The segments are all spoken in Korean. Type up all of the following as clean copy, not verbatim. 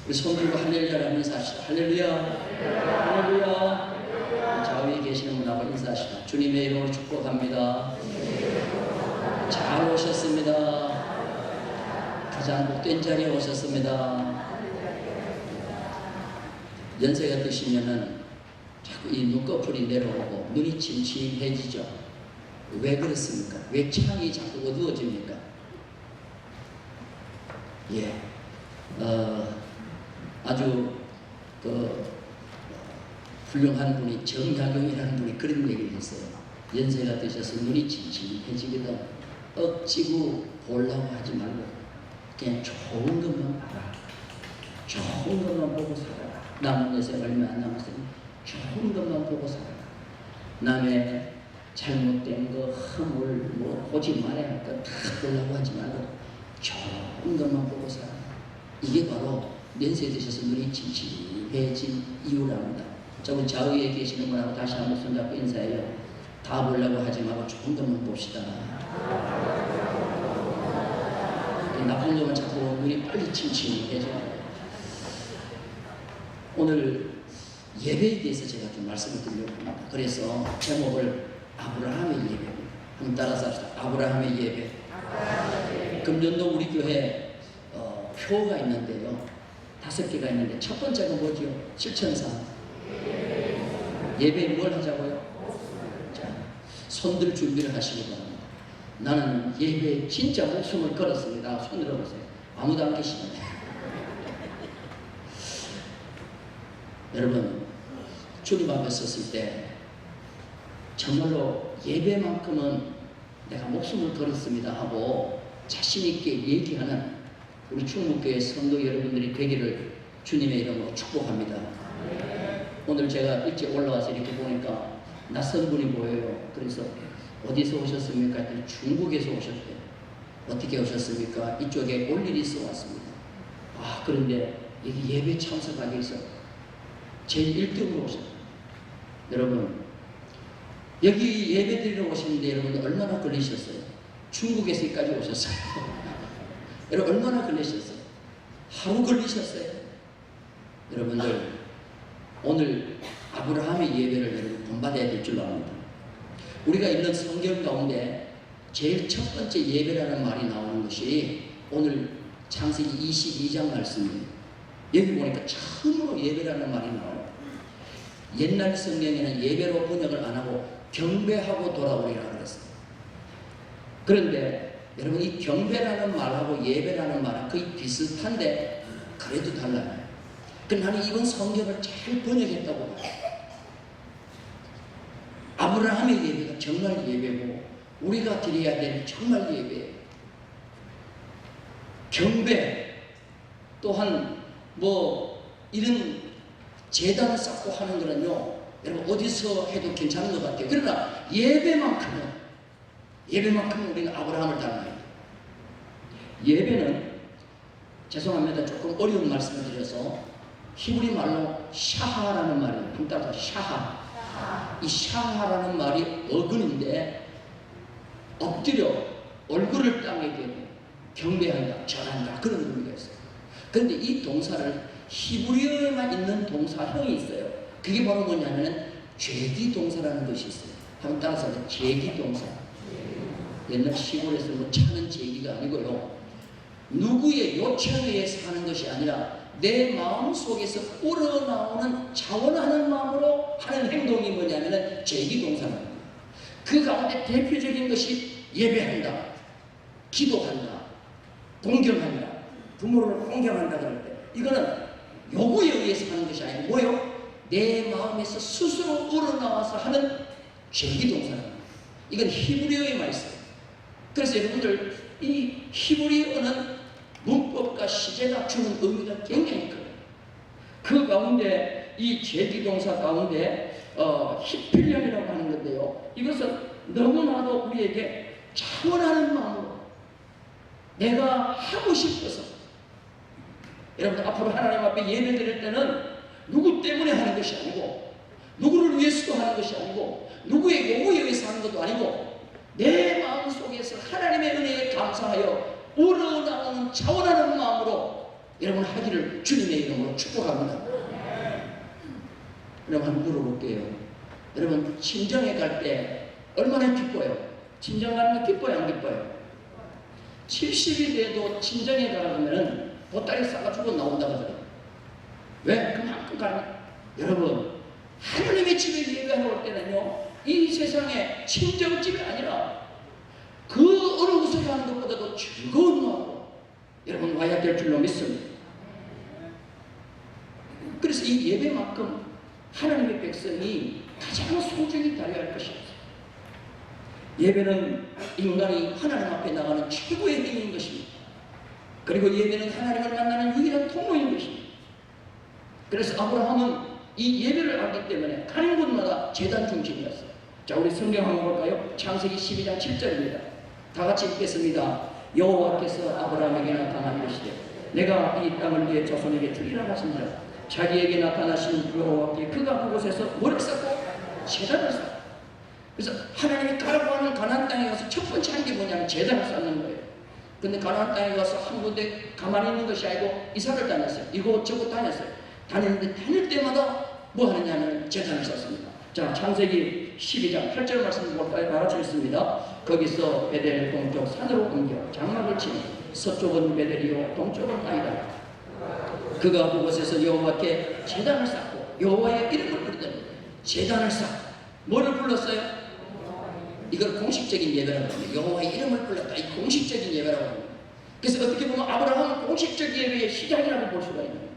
우리 손 들고 할렐루야라고 인사합시다. 할렐루야, 할렐루야. 좌우에 계시는 분하고 인사합시다. 주님의 이름으로 축복합니다. 잘 오셨습니다. 가장 복된 자리에 오셨습니다. 연세가 드시면은 자꾸 이 눈꺼풀이 내려오고 눈이 침침해지죠. 왜 그렇습니까? 왜 창이 자꾸 어두워집니까? 예, 아주 훌륭한 분이, 정약용이라는 분이 그런 얘기를 했어요. 연세가 드셔서 눈이 침침해지거든 억지고 보려고 하지 말고 그냥 좋은 것만 봐라. 좋은 것만 보고 살아라. 남은 여생 얼마 안 남았으니 좋은 것만 보고 살아라. 남의 잘못된 거, 허물, 뭐 보지 말아야 할 거 다 보려고 하지 말고 좋은 것만 보고 살아라. 이게 바로 연세 드셔서 눈이 침침해진 이유랍니다. 저분 좌우에 계시는 분하고 다시 한번 손잡고 인사해요. 다 보려고 하지 말고 좋은 것만 봅시다. 나쁜 놈은 자꾸 눈이 빨리 침침해져요. 오늘 예배에 대해서 제가 좀 말씀을 드리려고 합니다. 그래서 제목을 아브라함의 예배. 한번 따라서 합시다. 아브라함의 예배. 금년도 우리 교회 표가 있는데요. 5개가 있는데 첫 번째가 뭐죠? 실천상. 예배에 뭘 하자고요? 자, 손들 준비를 하시기 바랍니다. 나는 예배에 진짜 목숨을 걸었습니다. 손 들어보세요. 아무도 안 계시네. 여러분, 주님 앞에 섰을 때 정말로 예배만큼은 내가 목숨을 걸었습니다 하고 자신있게 얘기하는 우리 충북교회 성도 여러분들이 되기를 주님의 이름으로 축복합니다. 오늘 제가 일찍 올라와서 이렇게 보니까 낯선 분이 보여요. 그래서 어디서 오셨습니까? 했더니 중국에서 오셨대요. 어떻게 오셨습니까? 이쪽에 올 일이 있어 왔습니다. 아, 그런데 여기 예배 참석하기 위해서 제일 1등으로 오셨어요. 여러분, 여기 예배 드리러 오시는데 여러분들 얼마나 걸리셨어요? 중국에서까지 오셨어요. 여러분 얼마나 걸리셨어요? 하루 걸리셨어요? 여러분들 오늘 아브라함의 예배를 여러분 본받아야 될 줄 압니다. 우리가 읽는 성경 가운데 제일 첫 번째 예배라는 말이 나오는 것이 오늘 창세기 22장 말씀이에요. 여기 보니까 처음으로 예배라는 말이 나와요. 옛날 성경에는 예배로 번역을 안 하고 경배하고 돌아오리라 그랬어요. 그런데 여러분 이 경배라는 말하고 예배라는 말은 거의 비슷한데 그래도 달라요. 그러나 나는 이번 성경을 잘 번역했다고 봐요. 아브라함의 예배가 정말 예배고 우리가 드려야 되는 정말 예배예요. 경배 또한 뭐 이런 제단을 쌓고 하는 거는요 여러분 어디서 해도 괜찮은 것 같아요. 그러나 예배만큼은 우리는 아브라함을 닮아요. 예배는 죄송합니다. 조금 어려운 말씀을 드려서 히브리 말로 샤하라는 말이에요. 한번 따라서 샤하. 이 샤하라는 말이 어근인데 엎드려 얼굴을 땅에 대고 경배한다, 절한다 그런 의미가 있어요. 그런데 이 동사를 히브리어에만 있는 동사형이 있어요. 그게 바로 뭐냐면 죄기 동사라는 것이 있어요. 한번 따라서 죄기 동사. 옛날 시골에서 뭐 차는 제기가 아니고요. 누구의 요청에 의해서 하는 것이 아니라 내 마음 속에서 우러나오는 자원하는 마음으로 하는 행동이 뭐냐면 제기동사입니다. 그 가운데 대표적인 것이 예배한다, 기도한다, 공경한다, 부모를 공경한다 그럴 때 이거는 요구에 의해서 하는 것이 아니고 뭐요? 내 마음에서 스스로 우러나와서 하는 제기동사입니다. 이건 히브리어에만 있어요. 그래서 여러분들 이 히브리어는 문법과 시제가 주는 의미가 굉장히 커요. 그 가운데 이 제기동사 가운데 히필령이라고 하는 건데요. 이것은 너무나도 우리에게 자원하는 마음으로 내가 하고 싶어서 여러분 앞으로 하나님 앞에 예배 드릴 때는 누구 때문에 하는 것이 아니고 누구를 위해서도 하는 것이 아니고 누구의 요구에 의해서 하는 것도 아니고 내 마음속에서 하나님의 은혜에 감사하여 우러나오는 자원하는 마음으로 여러분 하기를 주님의 이름으로 축복합니다. 여러분 한번 물어볼게요. 여러분 친정에 갈 때 얼마나 기뻐요? 친정 가는 거 기뻐요, 안 기뻐요? 70이 돼도 친정에 가라 그러면은 보따리 싸가지고 나온다고 하더라고요. 왜? 그만큼 가는 거예요. 여러분 하나님의 집에 예배하러 올 때는요, 이 세상에 친정집이 아니라 그 어느 곳에 가는 것보다도 즐거운 마음으로 여러분 와야 될 줄로 믿습니다. 그래서 이 예배만큼 하나님의 백성이 가장 소중히 다뤄야 할 것이 없어요. 예배는 인간이 하나님 앞에 나가는 최고의 행위인 것입니다. 그리고 예배는 하나님을 만나는 유일한 통로인 것입니다. 그래서 아브라함은 이 예배를 알기 때문에 가는 곳마다 제단 중심이었어요. 자, 우리 성경 한번 볼까요? 창세기 12장 7절입니다. 다 같이 읽겠습니다. 여호와께서 아브라함에게 나타나시되 내가 이 땅을 위해 자손에게 주리라 하신지라. 자기에게 나타나신 여호와께 그가 그곳에서 뭐를 쌓고 제단을 쌓고. 그래서 하나님이 가라고 하는 가나안 땅에 가서 첫 번째 한 게 뭐냐면 제단을 쌓는 거예요. 근데 가나안 땅에 가서 한 군데 가만히 있는 것이 아니고 이사를 다녔어요. 이곳저곳 다녔어요. 다녔는데 다닐 때마다 뭐 하느냐면 제단을 쌓습니다. 자, 창세기 12장 8절 말씀 볼까요? 다 같이 읽습니다. 거기서 베델 동쪽 산으로 옮겨 장막을 치니 서쪽은 베델이요 동쪽은 아이다. 그가 그곳에서 여호와께 제단을 쌓고 여호와의 이름을 부르더니 제단을 쌓고 뭐를 불렀어요? 이걸 공식적인 예배라고 합니다. 여호와의 이름을 불렀다. 이 공식적인 예배라고 합니다. 그래서 어떻게 보면 아브라함은 공식적 예배의 시작이라고 볼 수가 있는 거예요.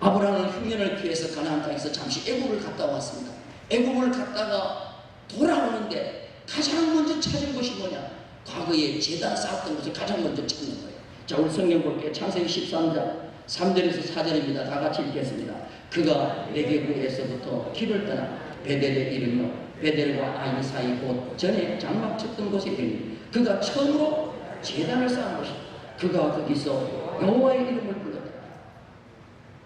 아브라함은 흉년을 피해서 가나안 땅에서 잠시 애굽을 갔다 왔습니다. 애굽을 갔다가 돌아오는데 가장 먼저 찾은 것이 뭐냐? 과거에 제단 쌓았던 것을 가장 먼저 찾는 거예요. 자, 우리 성경 볼게요. 창세기 13장 3절에서 4절입니다. 다 같이 읽겠습니다. 그가 네게부에서부터 길을 떠나 베델에 이르며 베델과 아이 사이 곧 전에 장막 쳤던 곳에 이르니 그가 처음으로 제단을 쌓은 것이다. 그가 거기서 여호와의 이름을 불렀다.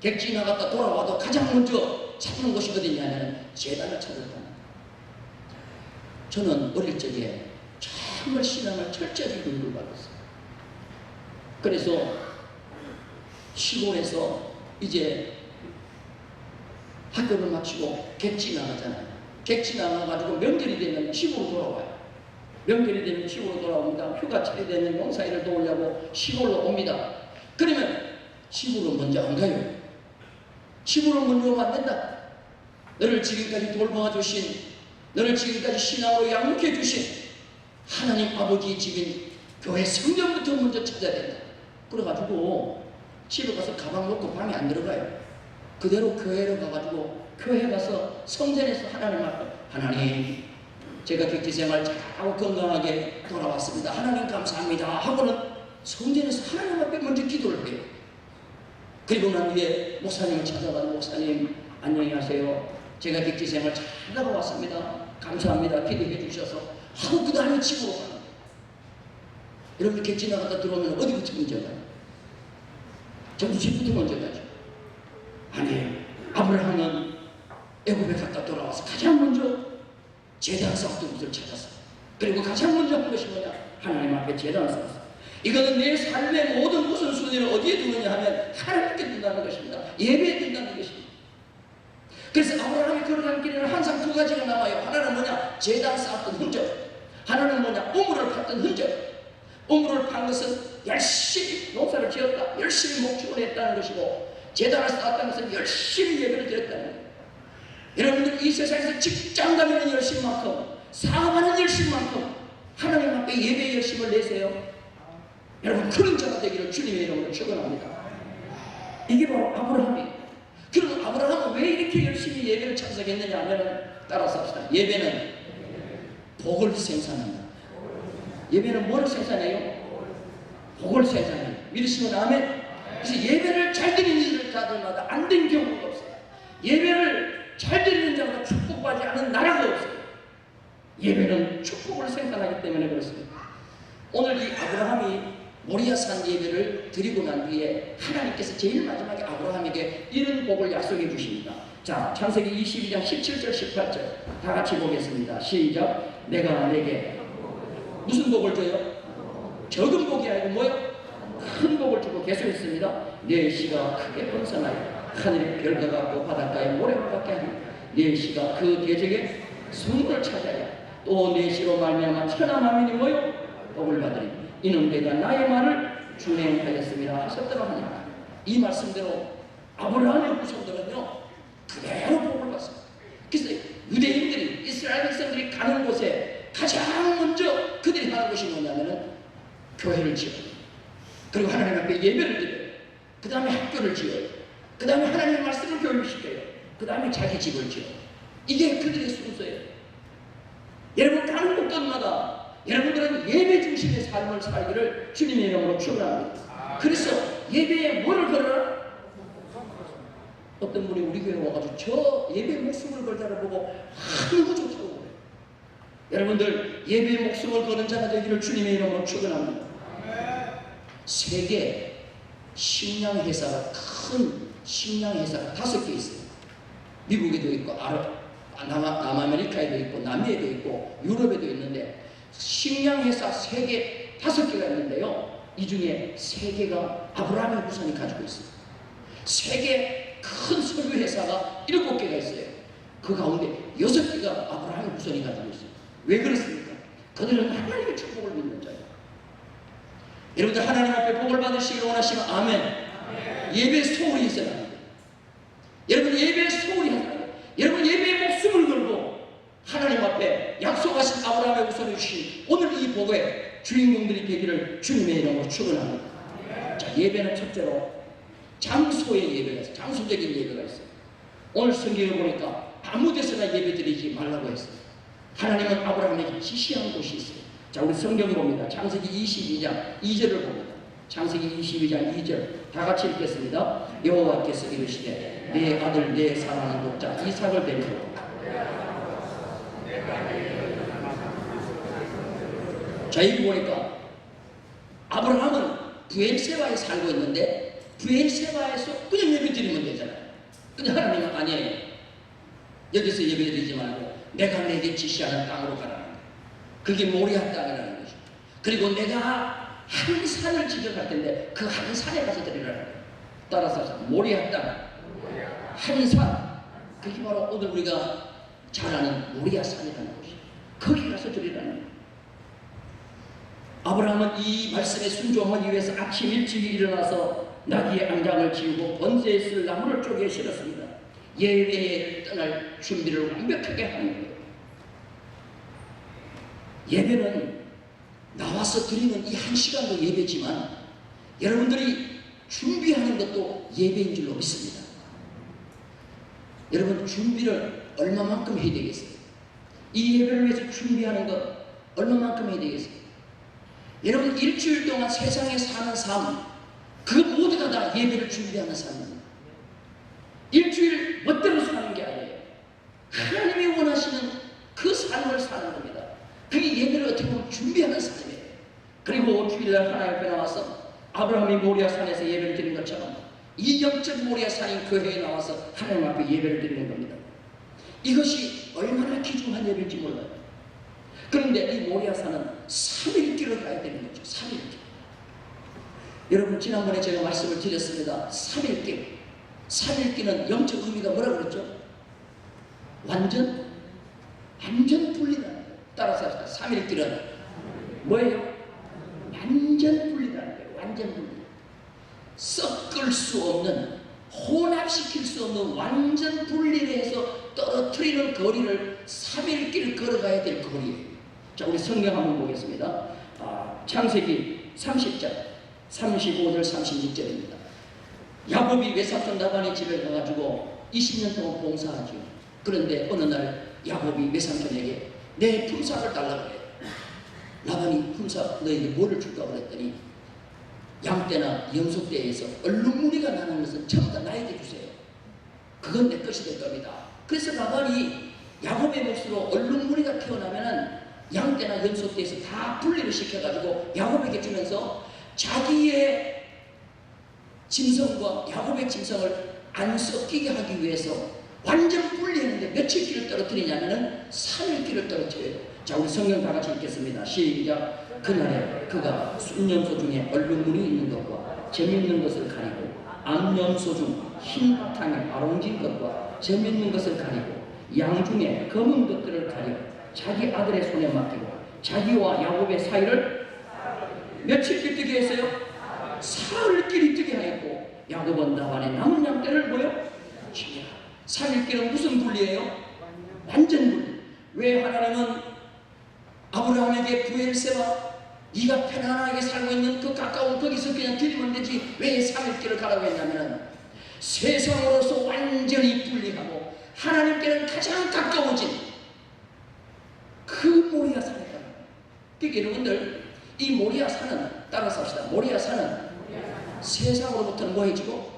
객지 나갔다 돌아와도 가장 먼저 찾는 곳이 어디냐면 제단을 찾았다. 저는 어릴 적에 정말 신앙을 철저히 교육받았어요. 그래서 시골에서 이제 학교를 마치고 객지 나가잖아요. 객지 나가가지고 명절이 되면 집으로 돌아와요. 명절이 되면 집으로 돌아옵니다. 휴가철이 되면 농사일을 도우려고 시골로 옵니다. 그러면 집으로 먼저 안 가요. 집으로 먼저 오면 안 된다. 너를 지금까지 돌봐주신, 너를 지금까지 신앙으로 양육해 주신 하나님 아버지의 집인 교회 성전부터 먼저 찾아야 된다. 그래가지고 집에 가서 가방 놓고 방에 안 들어가요. 그대로 교회로 가가지고 교회 가서 성전에서 하나님 앞에 하나님 제가 객지생활 잘하고 건강하게 돌아왔습니다. 하나님 감사합니다 하고는 성전에서 하나님 앞에 먼저 기도를 해요. 그리고 난 뒤에 목사님을 찾아가서 목사님 안녕히 가세요. 제가 객지생활 잘하고 왔습니다. 감사합니다. 기도해 주셔서 하고 그 다음에 집으로 가는 거예요. 여러분 객지 나갔다 들어오면 어디부터 먼저 가요? 전부 집부터 먼저 가죠. 아니에요. 아브라함은 애굽에 갔다 돌아와서 가장 먼저 제단 쌓았던 곳을 찾았어요. 그리고 가장 먼저 한 것이 뭐냐? 하나님 앞에 제단을 쌓았어요. 이거는 내 삶의 모든 우선순위를 어디에 두느냐 하면 하나님께 둔다는 것입니다. 예배에 둔다는 것입니다. 그래서 아브라함이 걸어가는 길에는 항상 두 가지가 나와요. 하나는 뭐냐? 제단 쌓았던 흔적. 하나는 뭐냐? 우물을 팠던 흔적. 우물을 판 것은 열심히 농사를 지었다. 열심히 목축을 했다는 것이고 제단을 쌓았다는 것은 열심히 예배를 드렸다는 거예요. 여러분들 이 세상에서 직장 다니는 열심만큼 사업하는 열심만큼 하나님 앞에 예배의 열심을 내세요. 여러분 그런 자가 되기를 주님의 이름으로 축원합니다. 이게 바로 아브라함이에요. 그럼 아브라함은 왜 이렇게 열심히 예배를 참석했느냐 하면 따라서 합시다. 예배는 복을 생산한다. 예배는 뭐를 생산해요? 복을 생산해요. 믿으시면 아멘. 그래서 예배를 잘 드리는 자들마다 안 된 경우가 없어요. 예배를 잘 드리는 자마다 축복받지 않은 나라가 없어요. 예배는 축복을 생산하기 때문에 그렇습니다. 오늘 이 아브라함이 모리아산 예배를 드리고 난 뒤에 하나님께서 제일 마지막에 아브라함에게 이런 복을 약속해 주십니다. 자, 창세기 22장 17절 18절 다 같이 보겠습니다. 시작. 내가 내게 무슨 복을 줘요? 적은 복이 아니고 뭐요? 큰 복을 주고 계속했습니다. 내 씨가 크게 번성하여 하늘의 별과 같고 바닷가의 모래와 같게 하니 내 씨가 그 대적의 성문을 찾아야 또 내 씨로 말미암아 천하 만민이 모여 복을 받으리. 이는 내가 나의 말을 준행하였습니다 하셨더라 하니 이 말씀대로 아브라함의 후손들은요 그대로 복을 받습니다. 그래서 유대인들이 이스라엘 백성들이 가는 곳에 가장 먼저 그들이 하는 것이 뭐냐면은 교회를 지어요. 그리고 하나님 앞에 예배를 드려요. 그 다음에 학교를 지어요. 그 다음에 하나님의 말씀을 교육시켜요. 그 다음에 자기 집을 지어요. 이게 그들의 순서예요. 여러분 가는 곳곳마다 여러분들은 예배 중심의 삶을 살기를 주님의 이름으로 축원합니다. 그래서 예배에 뭐를 걸어라? 어떤 분이 우리 교회에 와가지고 저 예배에 목숨을 걸자를 보고 하늘고 좋다고 그래요. 여러분들 예배에 목숨을 거는 자가 되기를 주님의 이름으로 축원합니다. 세계 식량회사가 큰 식량회사가 5개 있어요. 미국에도 있고 남아메리카에도 있고 남미에도 있고 유럽에도 있는데 식량회사 세계 5개가 있는데요. 이 중에 3개가 아브라함의 후손이 가지고 있어요. 세계 큰 석유회사가 7개가 있어요. 그 가운데 6개가 아브라함의 후손이 가지고 있어요. 왜 그렇습니까? 그들은 하나님의 축복을 믿는 자예요. 여러분들 하나님 앞에 복을 받으시길 원하시면 아멘. 예배 소홀히 있어야 합니다. 여러분 예배 소홀히 하셔야 합니다. 여러분 예배에 목숨을 걸고 하나님 앞에 약속하신 아브라함의 후손을 주신 오늘 이 복의 주인공들이 되기를 주님의 이름으로 축원합니다. 자, 예배는 첫째로 장소의 예배가 있어요. 장소적인 예배가 있어요. 오늘 성경에 보니까 아무 데서나 예배 드리지 말라고 했어요. 하나님은 아브라함에게 지시한 곳이 있어요. 자, 우리 성경 봅니다. 창세기 22장 2절을 봅니다. 창세기 22장 2절 다 같이 읽겠습니다. 여호와께서 이르시되 내 아들 내 사랑하는 독자 이삭을 데리고. 자, 여기 보니까 아브라함은 부엘세바에 살고 있는데 부엘세바에서 그냥 예배 드리면 되잖아요. 근데 하나님은 아니에요. 여기서 예배 드리지 말고 내가 내게 지시하는 땅으로 가라는 거예요. 그게 모리아 땅이라는 거죠. 그리고 내가 한 산을 지적할 텐데 그 한 산에 가서 드리라는 거예요. 따라서 모리아 땅, 한 산, 그게 바로 오늘 우리가 잘 아는 모리아 산이라는 곳이에요. 거기 가서 드리라는 거예요. 아브라함은 이 말씀에 순종하기 위해서 아침 일찍 일어나서 나귀의 안장을 지우고 번제에 쓸 나무를 쪼개 실었습니다. 예배에 떠날 준비를 완벽하게 하는 거예요. 예배는 나와서 드리는 이 1시간도 예배지만 여러분들이 준비하는 것도 예배인 줄로 믿습니다. 여러분 준비를 얼마만큼 해야 되겠어요? 이 예배를 위해서 준비하는 것 얼마만큼 해야 되겠어요? 여러분 일주일 동안 세상에 사는 삶 그 모두가 다 예배를 준비하는 삶입니다. 일주일 멋대로 사는 게 아니에요. 하나님이 원하시는 그 삶을 사는 겁니다. 그게 예배를 어떻게 보면 준비하는 삶이에요. 그리고 주일날 하나님 앞에 나와서 아브라함이 모리아 산에서 예배를 드린 것처럼 이 영적 모리아 산인 교회에 나와서 하나님 앞에 예배를 드리는 겁니다. 이것이 얼마나 귀중한 예배인지 몰라요. 그런데 이 모리아 산은 3일길을 가야 되는 거죠. 3일길. 여러분 지난번에 제가 말씀을 드렸습니다. 3일길. 3일길은 영적 의미가 뭐라고 그랬죠? 완전 분리라는 거예요. 따라서 합시다. 3일길은 뭐예요? 완전 분리라는 거예요. 완전 분리. 섞을 수 없는, 혼합시킬 수 없는 완전 분리를 해서 떨어뜨리는 거리를 3일길 걸어가야 될 거리예요. 자, 우리 성경 한번 보겠습니다. 창세기 30장 35절 36절입니다. 야곱이 외삼촌 라반의 집에 가가지고 20년 동안 봉사하죠. 그런데 어느 날 야곱이 외삼촌에게 내 품삯을 달라고 해요. 라반이 품삯 너에게 뭐를 줄까 그랬더니 양떼나 염소떼에서 얼룩무늬가 나는 것은 전부 다 나에게 주세요. 그건 내 것이 될 겁니다. 그래서 라반이 야곱의 몫으로 얼룩무늬가 튀어나면은 양떼나 염소떼에서 다 분리를 시켜가지고 야곱에게 주면서 자기의 짐승과 야곱의 짐승을 안 섞이게 하기 위해서 완전 분리했는데 며칠 길을 떨어뜨리냐면은 3일 길을 떨어뜨려요. 자, 우리 성경 다 같이 읽겠습니다. 시작. 그날에 그가 순염소 중에 얼룩무늬 있는 것과 재밌는 것을 가리고 암염소 중 흰 바탕에 아롱진 것과 재밌는 것을 가리고 양 중에 검은 것들을 가려 자기 아들의 손에 맡기고 자기와 야곱의 사이를 며칠 뜨게 했어요? 사흘길이 뜨게 하였고 야곱은 나반의 남은 양떼를 뭐요? 3일길은 무슨 분리예요? 완전 분리. 왜 하나님은 아브라함에게 부엘세바 네가 편안하게 살고 있는 그 가까운 거기서 그냥 드리면 되지 왜 3일길을 가라고 했냐면 세상으로서 완전히 분리하고 하나님께는 가장 가까워진 그 모리아 산에 가는 거예요. 그러니까 여러분들 이 모리아 산은 따라서 합시다. 모리아 산은 세상으로부터는 뭐해지고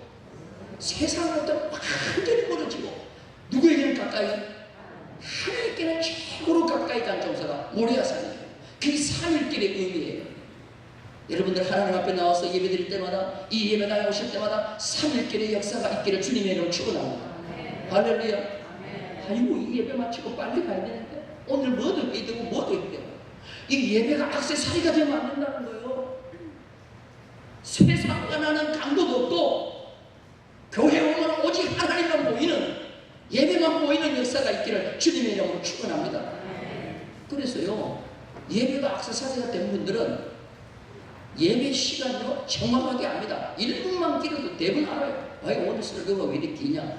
세상으로부터 완전히 멀어지고 누구에게는 가까이 하나님께는 최고로 가까이 간 정서가 모리아 산이에요. 그게 3일길의 의미예요. 여러분들 하나님 앞에 나와서 예배 드릴 때마다 이 예배 나오실 때마다 3일길의 역사가 있기를 주님의 이름으로 축원합니다. 할렐루야. 아이고 이 예배 마치고 빨리 가야 되는데 오늘 뭐도 해야 되고 뭐도 해야 되고 이 예배가 액세서리가 되면 안 된다는 거예요. 세상과 나는 강도도 없고 교회 오면 오직 하나님만 보이는 예배만 보이는 역사가 있기를 주님의 이름으로 축원합니다. 그래서요 예배가 액세서리가 된 분들은 예배 시간도 정확하게 압니다. 1분만 길어도 대부분 알아요. 아이 오늘 설교가 왜 이렇게 기냐.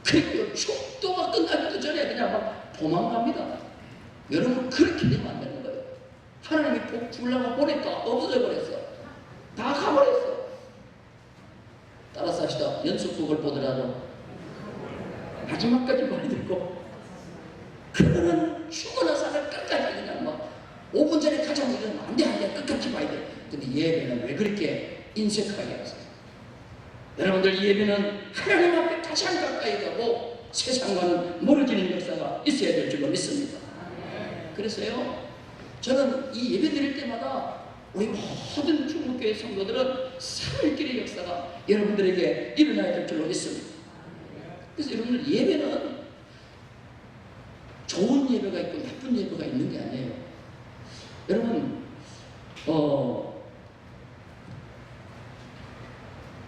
그리고 축도가 끝나기도 전에 그냥 막 도망갑니다. 여러분 그렇게 되면 안 되는 거예요. 하나님이 복 주려고 보니까 없어져 버렸어. 다 가버렸어. 따라서 합시다. 연속극을 보더라도 마지막까지 많이 듣고 그거는 죽어나 사는 끝까지 그냥 막 5분 전에 가자고 이러면 안 돼, 안 돼, 끝까지 봐야 돼. 근데 예배는 왜 그렇게 인색하게 하세요? 여러분들 예배는 하나님 앞에 가장 가까이 가고 세상과는 멀어지는 역사가 있어야 될 줄로 믿습니다. 그래서요 저는 이 예배 드릴 때마다 우리 모든 중국교회 성도들은 3일길의 역사가 여러분들에게 일어나야 될 줄로 믿습니다. 그래서 여러분들 예배는 좋은 예배가 있고 나쁜 예배가 있는 게 아니에요. 여러분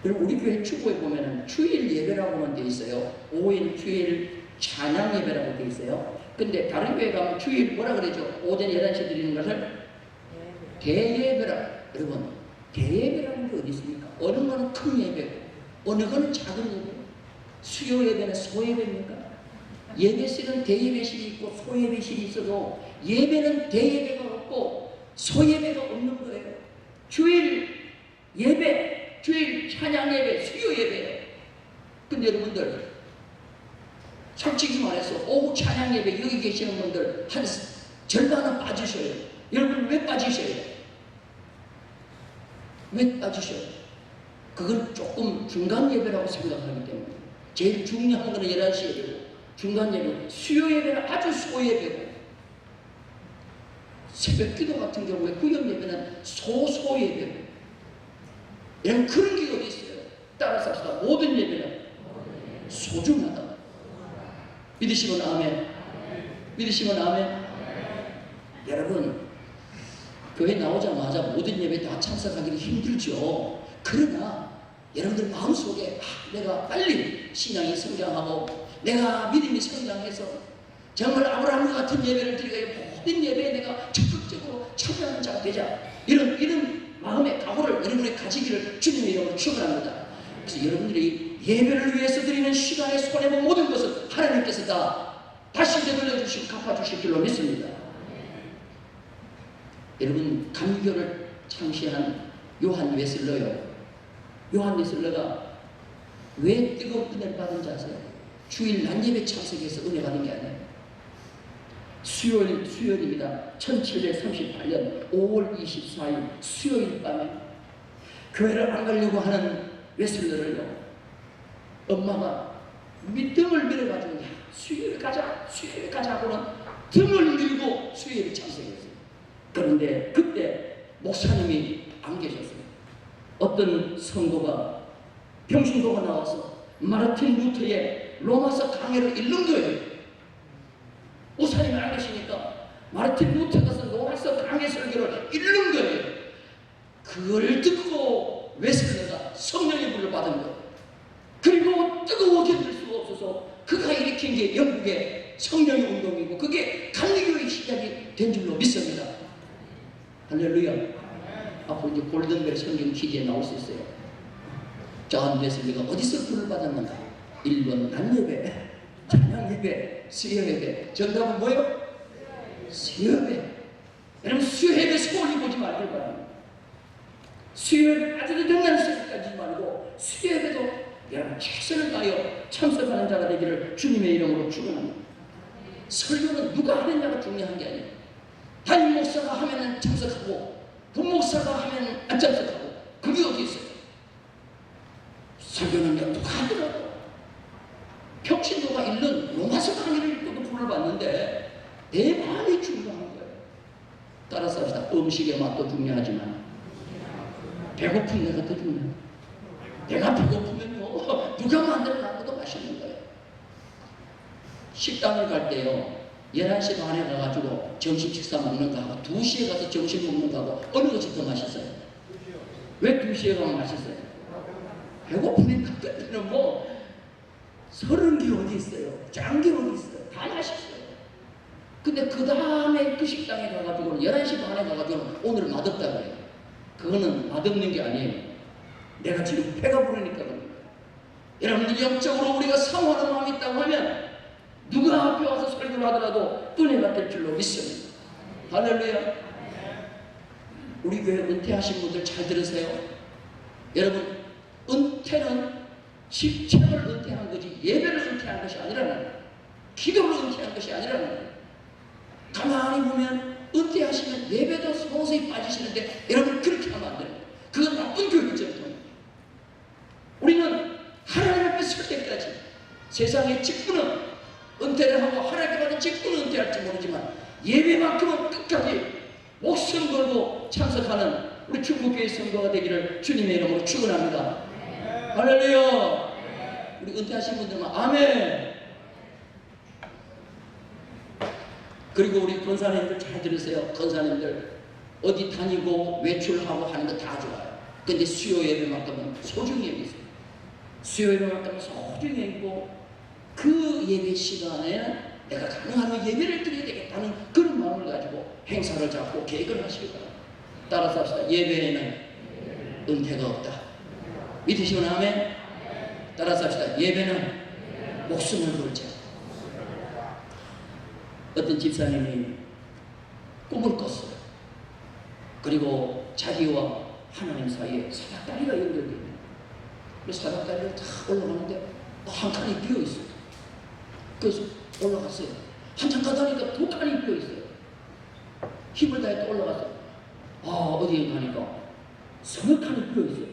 우리 교회 축구에 보면은 주일 예배라고만 돼 있어요. 5일 주일 찬양 예배라고 돼 있어요. 근데 다른 교회 가면 주일 뭐라 그러죠? 오전 11시에 드리는 것을 대예배라. 여러분 대예배라는 게 어디 있습니까? 어느 거는 큰 예배고 어느 거는 작은 예배고 수요 예배는 소예배입니까? 예배실은 대예배실이 있고 소예배실이 있어도 예배는 대예배가 없고 소예배가 없는 거예요. 주일 예배, 주일 찬양 예배, 수요 예배예요. 근데 여러분들 솔직히 말해서 오후 찬양 예배 여기 계시는 분들 한 절반은 빠지셔요. 여러분 왜 빠지셔요? 왜 빠지셔요? 그건 조금 중간 예배라고 생각하기 때문에 제일 중요한 거는 11시 예배고 중간 예배, 수요 예배는 아주 소예배고 새벽 기도 같은 경우에 구역 예배는 소소예배고 이런 그런 기도도 있어요. 따라서 합시다. 모든 예배는 소중하다. 믿으시면 아멘. 믿으시면 아멘. 여러분 교회 나오자마자 모든 예배 다 참석하기는 힘들죠. 그러나 여러분들 마음속에 내가 빨리 신앙이 성장하고 내가 믿음이 성장해서 정말 아브라함과 같은 예배를 드리고 모든 예배에 내가 적극적으로 참여하는 자가 되자 이런 마음의 각오를 여러분이 가지기를 주님의 이름으로 축원합니다. 그래서 여러분들이 예배를 위해서 드리는 시간에 손해본 모든 것을 하나님께서 다 다시 되돌려주시고 갚아주실 줄로 믿습니다. 여러분 감리교를 창시한 요한 웨슬러요. 요한 웨슬러가 왜 뜨거운 은혜를 받은지 아세요? 주일 낮예배 참석해서 은혜 받은 게 아니에요. 수요일입니다. 1738년 5월 24일 수요일 밤에 교회를 안 가려고 하는 웨슬러를요 엄마가 등을 밀어가지고 수요일에 가자 하고는 등을 밀고 수요일에 참석했어요. 그런데 그때 목사님이 안 계셨어요. 어떤 성도가 평신도가 나와서 마르틴 루터의 로마서 강해를 읽는 거예요. 목사님이 안 계시니까 마르틴 루터가 쓴 로마서 강해 설교를 그게 성령의 운동이고 그게 감리교의 시작이 된 줄로 믿습니다. 할렐루야. 앞으로 이제 골든벨 성경 퀴즈에 나올 수 있어요. 존 웨슬리가 어디서 불을 받았는가? 1번 난예배, 찬양예배, 수요예배. 정답은 뭐예요? 수요예배. 여러분 수요예배 소홀히 보지 말길 바랍니다. 수요예배 빠져도 된다는 생각하지 말고 수요예배도 여러분 최선을 다하여 참석하는 자가 되기를 주님의 이름으로 축원합니다. 설교는 누가 하느냐가 중요한 게 아니에요. 담임 목사가 하면은 참석하고 부목사가 하면 안 참석하고 그게 어디 있어요? 설교는 누가 하더라도 평신도가 읽는 로마서 강의를 읽고도 불을 받는데 내 마음이 중요한 거예요. 따라서 합시다. 음식의 맛도 중요하지만 배고픈 내가 더 중요해요. 내가 배고프면요 누가 만들어 놔도 맛있는 거예요. 식당을 갈 때요 11시 반에 가가지고 점심 식사 먹는 거하고 2시에 가서 점심 먹는 거하고 어느 것이 더 맛있어요? 왜 2시에 가면 맛있어요? 배고프니까 그때는 뭐 서른 게 어디 있어요? 짠 게 어디 있어요? 다 맛있어요. 근데 그 다음에 그 식당에 가가지고 11시 반에 가가지고 오늘 맛없다 그래요. 그거는 맛없는 게 아니에요. 내가 지금 배가 부르니까 그런 거예요. 여러분들 영적으로 우리가 사모하는 마음이 있다고 하면 누가 앞에 와서 설교를 하더라도 은혜가 될 줄로 믿습니다. 할렐루야. 우리 교회 은퇴하신 분들 잘 들으세요. 여러분 은퇴는 직책을 은퇴한 거지 예배를 은퇴한 것이 아니라는 거예요. 기도를 은퇴한 것이 아니라는 거예요. 가만히 보면 은퇴하시면 예배도 서서히 빠지시는데 여러분 그렇게 하면 안 돼요. 그건 나쁜 교육적입니다. 우리는 하나님 앞에 설 때까지 세상의 직분은 은퇴를 하고 하나님께 받은 직분은 은퇴할지 모르지만 예배만큼은 끝까지 목숨 걸고 참석하는 우리 충북교회 성도가 되기를 주님의 이름으로 축원합니다. 할렐루야. 우리 은퇴하신 분들만 아멘. 그리고 우리 권사님들 잘 들으세요. 권사님들 어디 다니고 외출하고 하는 거 다 좋아요. 근데 수요 예배만큼은 소중히 여기세요. 수요 예배만큼은 소중히 여기고 그 예배 시간에 내가 가능하면 예배를 드려야 되겠다는 그런 마음을 가지고 행사를 잡고 계획을 하시기 바랍니다. 따라서 합시다. 예배에는 은퇴가 없다. 믿으시면 아멘. 따라서 합시다. 예배는 목숨을 걸자. 어떤 집사님이 꿈을 꿨어요. 그리고 자기와 하나님 사이에 사닥다리가 연결되어 있는 그 사닥다리를 다 올라가는데 한 칸이 비어있어요. 그래서 올라갔어요. 한참 가다니까 2칸이 비어있어요. 힘을 다해 또 올라갔어요. 어디에 가니까 서너 칸이 비어있어요.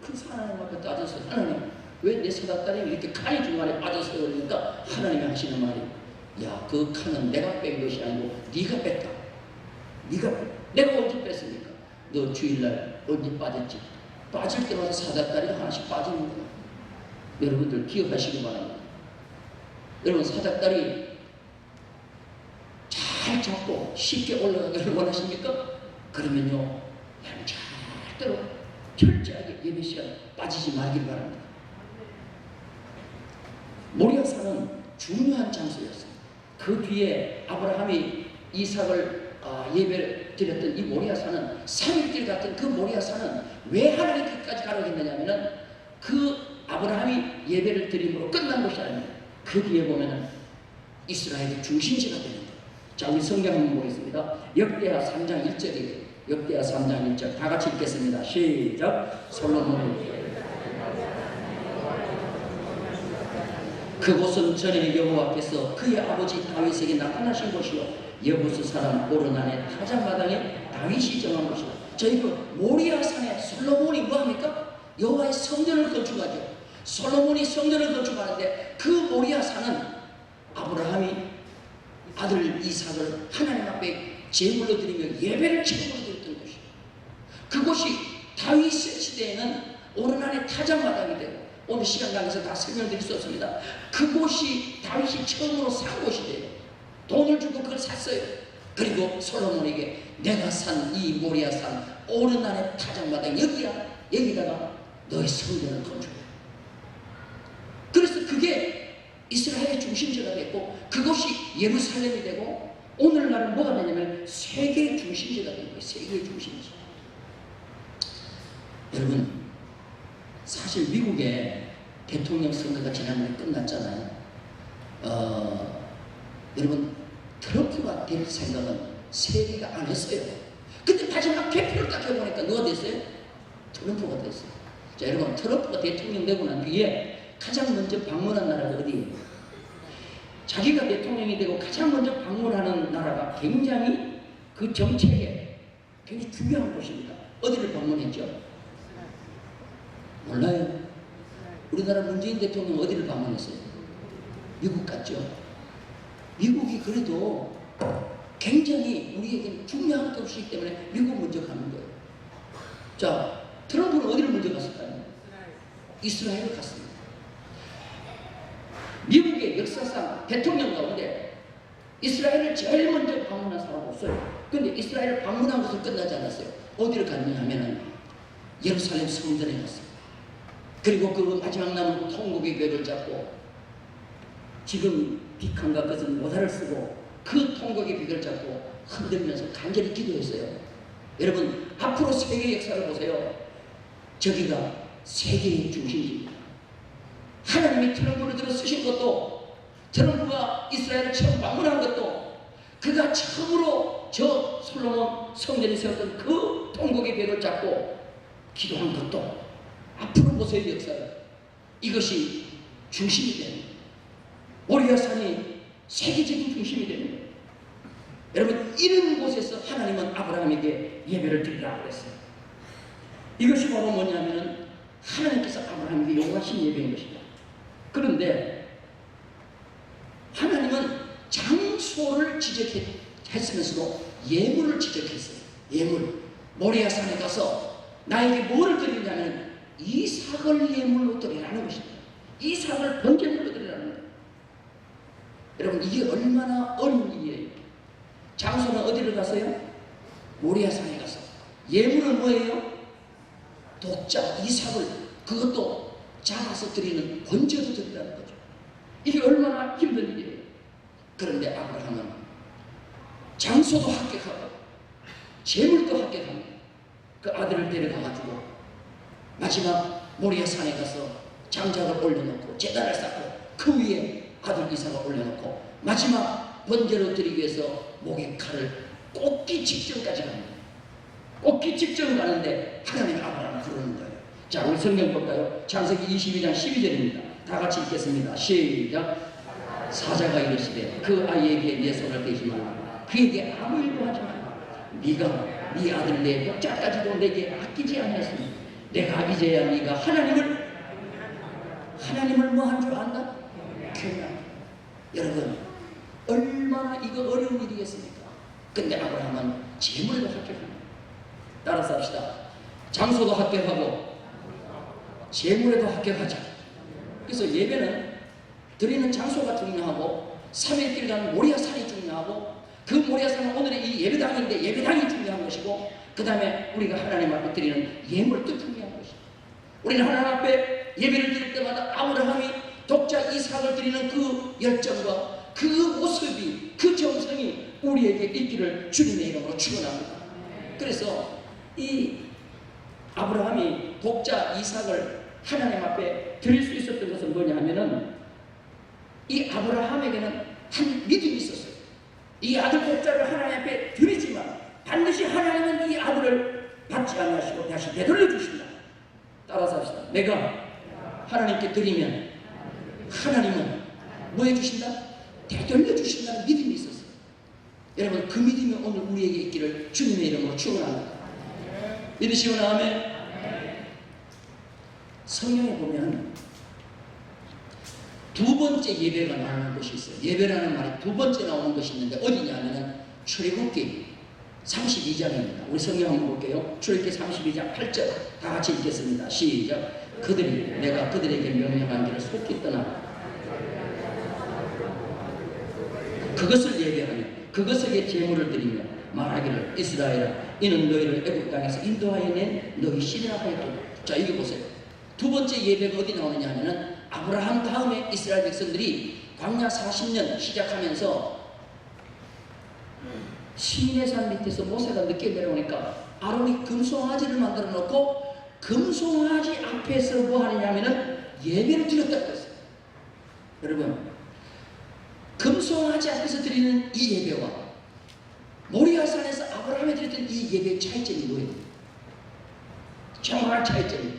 그래서 하나님 앞에 따졌어요. 하나님 왜 내 사닥다리 이렇게 칸이 중간에 빠졌어요? 그러니까 하나님이 하시는 말이 야, 그 칸은 내가 뺀 것이 아니고 네가 뺐다. 네가 뺐다. 내가 언제 뺐습니까? 너 주일날 언제 빠졌지? 빠질 때마다 사닥다리가 하나씩 빠지는 거야. 여러분들 기억하시기 바랍니다. 여러분 사닥다리 잘 잡고 쉽게 올라가기를 원하십니까? 그러면요 절대로 철저하게 예배 시간 빠지지 말길 바랍니다. 모리아산은 중요한 장소였어요. 그 뒤에 아브라함이 이삭을 예배를 드렸던 이 모리아산은 3일길 같은 그 모리아산은 왜 하나님 끝까지 가라고 했느냐면은 그 아브라함이 예배를 드림으로 끝난 것이 아닙니다. 그 뒤에 보면은 이스라엘의 중심지가 되는 거예요. 자, 우리 성경 한번 보겠습니다. 역대하 3장 1절이에요. 역대하 3장 1절 다 같이 읽겠습니다. 시작. 솔로몬이 그곳은 전에 여호와께서 그의 아버지 다윗에게 나타나신 곳이요 여부스 사람 오르난의 타작마당에 다윗이 정한 곳이요. 저희 그 모리아산에 솔로몬이 뭐합니까? 여호와의 성전을 건축하죠. 솔로몬이 성전을 건축하는데 그 모리아산은 아브라함이 아들 이삭을 하나님 앞에 제물로 드리며 예배를 제물로 드렸던 곳이에요. 그곳이 다윗 시대에는 오르난의 타작마당이 되고 오늘 시간 강에서 다 설명드릴 수 없습니다. 그곳이 다윗이 처음으로 산 곳이래요. 돈을 주고 그걸 샀어요. 그리고 솔로몬에게 내가 산 이 모리아산 오르난의 타작마당 여기다가 너의 성전을 건축해. 그래서 그게 이스라엘의 중심지가 됐고 그것이 예루살렘이 되고 오늘날은 뭐가 되냐면 세계의 중심지가 된 거예요. 세계의 중심지. 여러분 사실 미국의 대통령 선거가 지난번에 끝났잖아요. 여러분 트럼프가 될 생각은 세계가 안 했어요. 근데 마지막 개표를 딱 해보니까 누가 됐어요? 트럼프가 됐어요. 자 여러분 트럼프가 대통령 되고 난 뒤에 가장 먼저 방문한 나라가 어디예요? 자기가 대통령이 되고 가장 먼저 방문하는 나라가 굉장히 그 정책에 굉장히 중요한 곳입니다. 어디를 방문했죠? 몰라요. 우리나라 문재인 대통령 어디를 방문했어요? 미국 갔죠. 미국이 그래도 굉장히 우리에게 중요한 곳이기 때문에 미국 먼저 가는 거예요. 자, 트럼프는 어디를 먼저 갔을까요? 이스라엘을 갔습니다. 미국의 역사상 대통령 가운데 이스라엘을 제일 먼저 방문한 사람 없어요. 근데 이스라엘을 방문한 것은 끝나지 않았어요. 어디를 갔느냐 하면은 예루살렘 성전에 갔어요. 그리고 그 마지막 남은 통곡의 벽을 잡고 지금 빅한가 것은 모자를 쓰고 그 통곡의 벽을 잡고 흔들면서 간절히 기도했어요. 여러분 앞으로 세계 역사를 보세요. 저기가 세계의 중심입니다. 하나님이 트럼프를 들어 쓰신 것도 트럼프가 이스라엘을 처음 방문한 것도 그가 처음으로 저 솔로몬 성전에 세웠던 그 통곡의 벽을 잡고 기도한 것도 앞으로 보세요. 역사를 이것이 중심이 되는 모리아산이 세계적인 중심이 되는 거예요. 여러분 이런 곳에서 하나님은 아브라함에게 예배를 드리라고 그랬어요. 이것이 바로 뭐냐면은 하나님께서 아브라함에게 요구하신 예배인 것입니다. 그런데 하나님은 장소를 지적했으면서도 예물을 지적했어요. 예물. 모리아산에 가서 나에게 뭐를 드리냐면 이삭을 예물로 드리라는 것입니다. 이삭을 번제물로 드리라는 거예요. 여러분 이게 얼마나 어려운 일이에요. 장소는 어디를 갔어요? 모리아산에 가서 예물은 뭐예요? 독자 이삭을 그것도 잡아서 드리는 번제로 드리라는 거죠. 이게 얼마나 힘든 일이에요. 그런데 아브라함은 장소도 합격하고 재물도 합격합니다. 그 아들을 데려가가지고 마지막 모리아산에 가서 장작을 올려놓고 제단을 쌓고 그 위에 아들 이삭을 올려놓고 마지막 번제로 드리기 위해서 목에 칼을 꽂기 직전까지 갑니다. 꽂기 직전 가는데 하나님이 아브라함을 부르는 거예요. 자 우리 성경 볼까요? 창세기 22장 12절입니다. 다 같이 읽겠습니다. 시작. 사자가 이르시되 그 아이에게 내 손을 대지 말라. 그에게 아무 일도 하지 말라. 네가 네 아들 내 독자까지도 내게 아끼지 아니하였으니 내가 이제야 네가 하나님을 뭐 한 줄 안다? 교훈. 여러분 얼마나 이거 어려운 일이겠습니까? 근데 아브라함은 재물도 합격합니다. 따라서 합시다. 장소도 합격하고 재물에도 합격하자. 그래서 예배는 드리는 장소가 중요하고 3일길 가는 모리아산이 중요하고 그 모리아산은 오늘의 이 예배당인데 예배당이 중요한 것이고 그 다음에 우리가 하나님 앞에 드리는 예물도 중요한 것이고 우리는 하나님 앞에 예배를 드릴 때마다 아브라함이 독자 이삭을 드리는 그 열정과 그 모습이 그 정성이 우리에게 있기를 주님의 이름으로 축원합니다. 그래서 이 아브라함이 독자 이삭을 하나님 앞에 드릴 수 있었던 것은 뭐냐 하면은 이 아브라함에게는 한 믿음이 있었어요. 이 아들 독자를 하나님 앞에 드리지만 반드시 하나님은 이 아들을 받지 않으시고 다시 되돌려 주신다. 따라서 합시다. 내가 하나님께 드리면 하나님은 뭐 해주신다? 되돌려 주신다는 믿음이 있었어요. 여러분 그 믿음이 오늘 우리에게 있기를 주님의 이름으로 축원합니다. 믿으시고 아멘. 성경에 보면 두 번째 예배가 나오는 것이 있어요. 예배라는 말이 두 번째 나오는 것이 있는데 어디냐 하면 출애굽기 32장입니다. 우리 성경 한번 볼게요. 출애굽기 32장 8절 다 같이 읽겠습니다. 시작. 그들이 내가 그들에게 명령한 길을 속히 떠나 그것을 예배하며 그것에게 제물을 드리며 말하기를 이스라엘아 이는 너희를 애굽 땅에서 인도하여 낸 너희 신이라 하였도다. 자 이게 보세요. 두 번째 예배가 어디 나오느냐 하면은 아브라함 다음에 이스라엘 백성들이 광야 40년 시작하면서 시내산 밑에서 모세가 늦게 내려오니까 아론이 금송아지를 만들어 놓고 금송아지 앞에서 뭐 하느냐 하면은 예배를 드렸다고 했어요. 여러분, 금송아지 앞에서 드리는 이 예배와 모리아산에서 아브라함이 드렸던 이 예배의 차이점이 뭐예요? 정말 차이점이,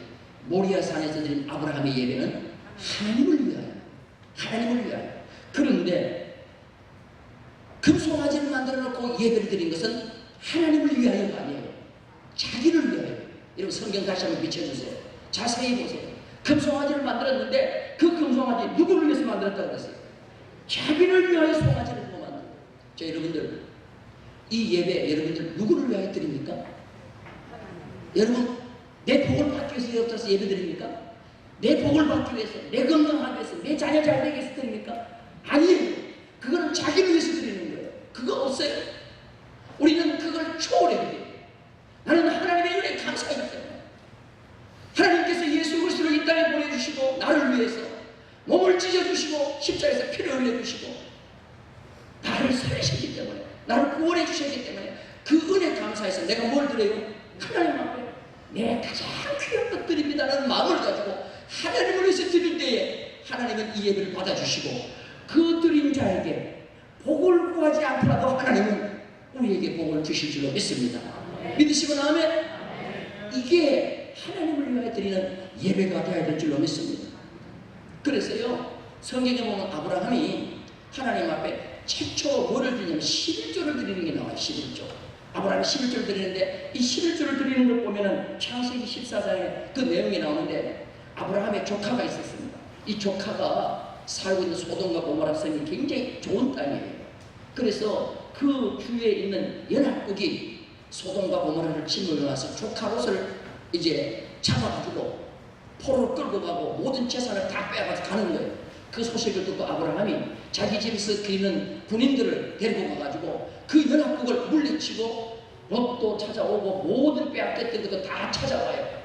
모리아산에서 드린 아브라함의 예배는 하나님을 위하여, 하나님을 위하여. 그런데 금송아지를 만들어 놓고 예배를 드린 것은 하나님을 위하여가 아니에요. 자기를 위하여. 여러분, 성경 다시 한번 비춰주세요. 자세히 보세요. 금송아지를 만들었는데 그 금송아지 누구를 위해서 만들었다고 그랬어요? 자기를 위하여 송아지를 만들어요. 자, 여러분들, 이 예배 여러분들 누구를 위하여 드립니까? 여러분, 내 복을 받기 위해서 여기서 예배 드립니까? 내 복을 받기 위해서, 내 건강하기 위해서, 내 자녀 잘 되기 위해서 드립니까? 아니에요. 그거는 자기를 위해서 드리는 거예요. 그거 없어요. 우리는 그걸 초월해야 돼요. 나는 하나님의 은혜에 감사하기 때문에 하나님께서 예수 그리스도를 이 땅에 보내주시고 나를 위해서 몸을 찢어주시고 십자가에서 피를 흘려주시고 나를 살리셨기 때문에, 나를 구원해 주셨기 때문에 그 은혜 감사해서 내가 뭘 드려요? 하나님 앞에 내 가장 귀한 것 드립니다라는 마음을 가지고 하나님을 위해서 드릴 때에 하나님은 이 예배를 받아주시고 그 드린 자에게 복을 구하지 않더라도 하나님은 우리에게 복을 주실 줄로 믿습니다. 믿으시고 나면 이게 하나님을 위하여 드리는 예배가 되어야 될 줄로 믿습니다. 그래서요, 성경에 보면 아브라함이 하나님 앞에 최초 뭐를 드리냐면 11조를 드리는 게 나와요. 11조. 아브라함이 11조를 드리는데 이 11조를 드리는 걸 보면은 창세기 14장에 그 내용이 나오는데 아브라함의 조카가 있었습니다. 이 조카가 살고 있는 소돔과 고모라 성이 굉장히 좋은 땅이에요. 그래서 그 주위에 있는 연합국이 소돔과 고모라를 침몰해와서 조카 롯을 이제 잡아가지고 포로로 끌고 가고 모든 재산을 다 빼앗아서 가는 거예요. 그 소식을 듣고 아브라함이 자기 집에서 있는 군인들을 데리고 가가지고 그 연합국을 물리치고 롯도 찾아오고 모든 빼앗겼던 것도 다 찾아와요.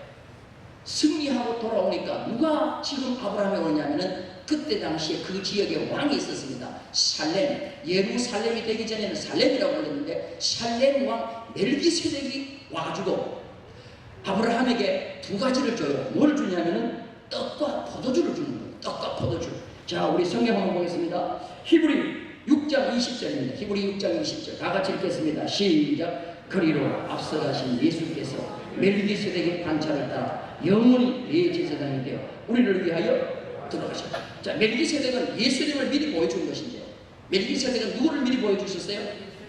승리하고 돌아오니까 누가 지금 아브라함에 오냐면은 그때 당시에 그 지역에 왕이 있었습니다. 살렘, 예루살렘이 되기 전에는 살렘이라고 불렀는데 살렘 왕 멜기세덱이 와가지고 아브라함에게 두 가지를 줘요. 뭘 주냐면은 떡과 포도주를 주는 거예요. 떡과 포도주. 자, 우리 성경 한번 보겠습니다. 히브리 6장 20절입니다. 히브리 6장 20절 다 같이 읽겠습니다. 시작. 그리로 앞서 가신 예수께서 멜기세덱의 반차를 따라 영원히 내 제사장이 되어 우리를 위하여 들어가셨다. 자, 멜기세덱은 예수님을 미리 보여준 것인데요. 멜기세덱은 누구를 미리 보여주셨어요?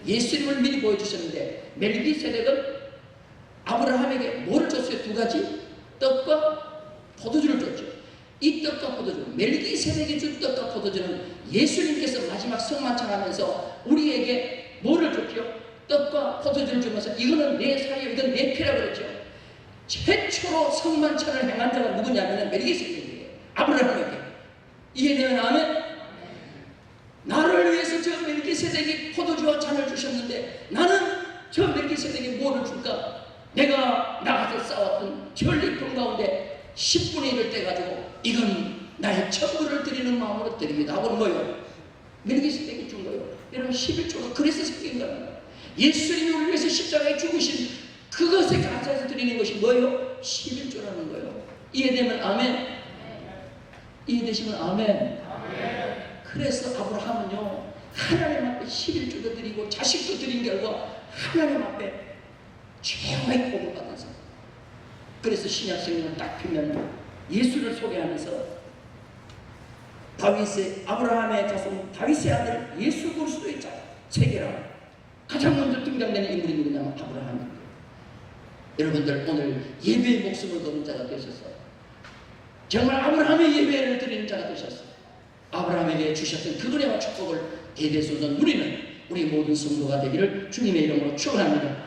예수님을 미리 보여주셨는데 멜기세덱은 아브라함에게 뭐를 줬어요? 두 가지? 떡과 포도주를 줬죠. 이 떡과 포도주, 멜기세덱이 준 떡과 포도주는 예수님께서 마지막 성만찬하면서 우리에게 뭐를 줬죠? 떡과 포도주를 주면서 이거는 내 사이에, 이건 내 피라고 그랬죠. 최초로 성만찬을 행한 자가 누구냐면 멜기세덱이에요. 아브라함에게. 이해되면 아멘? 나를 위해서 저 멜기세덱이 포도주와 잔을 주셨는데 나는 저 멜기세덱이 뭐를 줄까? 내가 나가서 싸웠던 전리품 가운데 10분의 1을 떼가지고 이건 나의 전부를 드리는 마음으로 드립니다 하고 뭐요? 멜기세덱이 준 거예요. 여러분 11조가 그래서 생긴 겁니다. 예수님이 우리 위해서 십자가에 죽으신 그것에 감사해서 드리는 것이 뭐예요? 11조라는 거예요. 이해되면 아멘? 이해되시면 아멘? 그래서 아브라함은요 하나님 앞에 11조도 드리고 자식도 드린 결과 하나님 앞에 최고의 복을 받아서, 그래서 신약성경을 딱 펴면 예수를 소개하면서 다윗의 아브라함의 자손 다윗의 아들 예수 그리스도의 체계라 가장 먼저 등장되는 인물이 누구냐면 아브라함입니다. 여러분들 오늘 예배의 목숨을 거는 자가 되셨어요. 정말 아브라함의 예배를 드리는 자가 되셨어요. 아브라함에게 주셨던 그 은혜와 축복을 대대손손 누리는 우리 모든 성도가 되기를 주님의 이름으로 축원합니다.